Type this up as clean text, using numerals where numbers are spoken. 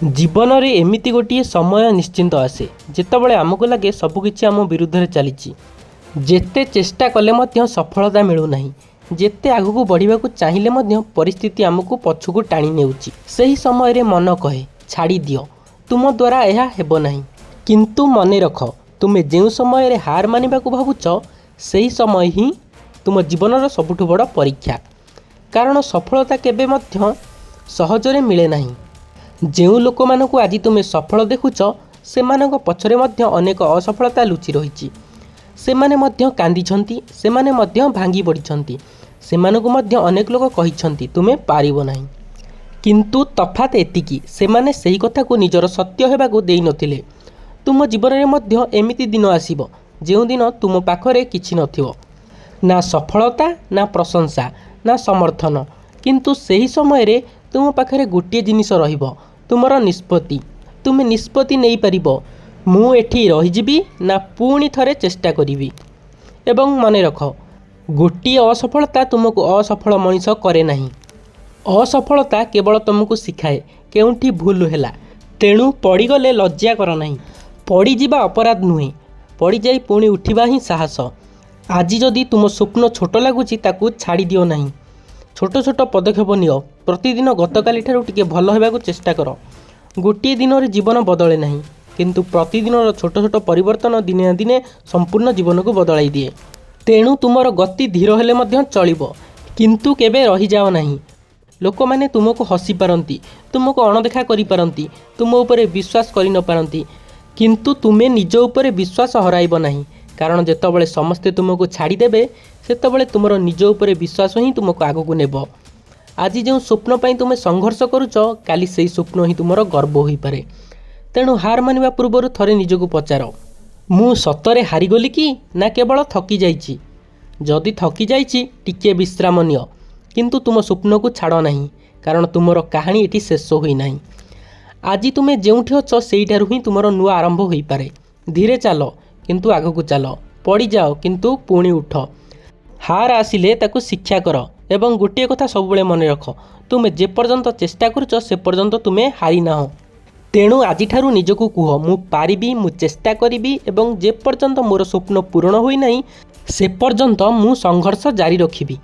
जीवन में एमती गोटे समय निश्चिंत आसे जितेबाला आमको लगे सबकि आम विरुद्ध चली जेते चेष्टा कले सफलता मिलूना जेते आगू बढ़ा चाहिए परिस्थिति आमको पछकू टाणी नेउची सही समय रे मन कहे छाड़ी दियो तुम द्वारा यह हेब नहीं किंतु मन रख तुम्हें जो समय रे हार मानिबा को भावुच सही समय ही तुम जीवन सबुठ बड़ परीक्षा कारण सफलता केबे मध्य सहजरे मिले नहीं जो लोक मानक आज तुम्हें सफल देखुच से पछरे मध्य अनेक असफलता लुचि रही से माने कांदी से माने भांगी पड़ी से अनेक लोग कही तुम्हें पारिब नहीं किंतु तफात एतिकी से माने सही कथा को निजर सत्य होगाकू दे नथिले तुम जीवन में मध्य एमिति दिन आसीब जो दिन तुम पाखरे किछि नथिबो ना सफलता ना प्रशंसा ना समर्थन किंतु सही समय रे तुम पाखरे गोटे जिनिस रहिबो तुमर निष्पत्ति तुम्हें निष्पत्ति नहीं पारिबो मु एठी रहिजिबी ना पुणी थरे चेष्टा करिबी एवं मन रख गोटे असफलता तुमको असफल मनीष करे नहीं असफलता केवल तुमको शिखाए केउठी भूल हैला तेणु पड़ीगले लज्जा कर नहीं पड़ीजिबा अपराध नुहे पड़ी जाई पुणी उठिबा ही साहस आज जदि तुम स्वप्न छोट लगुच ताकू छाड़ी दियो नहीं छोट छोट पदक्षेप नियो प्रतिदिन गतकाली ठारू टिके भल होबाकू चेष्टा कर गोटे दिन रे जीवन बदले नहीं किंतु प्रतिदिन छोट छोट परिवर्तन दिने ना दिने संपूर्ण जीवन को बदलाई दिए तेणु तुमर गति धीर हेले मध्य चलिबो किंतु केबे रही जाओ नहीं लोक माने तुमको हसी पारंती तुमको अणदेखा करि पारंती तुम उपरे विश्वास करि न पारंती किंतु तुम्हें निज उपरे विश्वास हराइब नहीं कारण जेतबळे समस्ते तुमको छाड़ीदेवे सेतबळे तुमर निज उपरे विश्वास ही तुमको आगको नेब आज जो स्वप्न पाई तुम संघर्ष करुच काली से स्वप्न ही तुमर गर्व हो पारे तेणु हार मानिबा पूर्व थरे निजको पचार मु सतरे हारिगली कि ना केवल थकी जाइछि जदि थकी जाइछि टिके विश्राम नियो किंतु तुम स्वप्न को छाड़ नहीं कारण तुमर कहानी एटी शेष होई नहीं आज तुम्हें जोठी अछ सेठारु ही तुमर नुआ आरंभ हो पारे धीरे चल किंतु आगको चल पड़ी जाओ किंतु पुणी उठ हार आसिले ताकू शिक्षा कर एवं गोटे कथा सब मन रख तुम्हें जे पर्यंत चेष्टा करुच से पर्यंत तुम्हें हारी ना तेणु आज निजको कुह मु पारिबी मु चेष्टा करी एवं जे पर्यंत मोर स्वप्न पूरण होई नहीं से पर्यंत मु संघर्ष जारी रखिबी।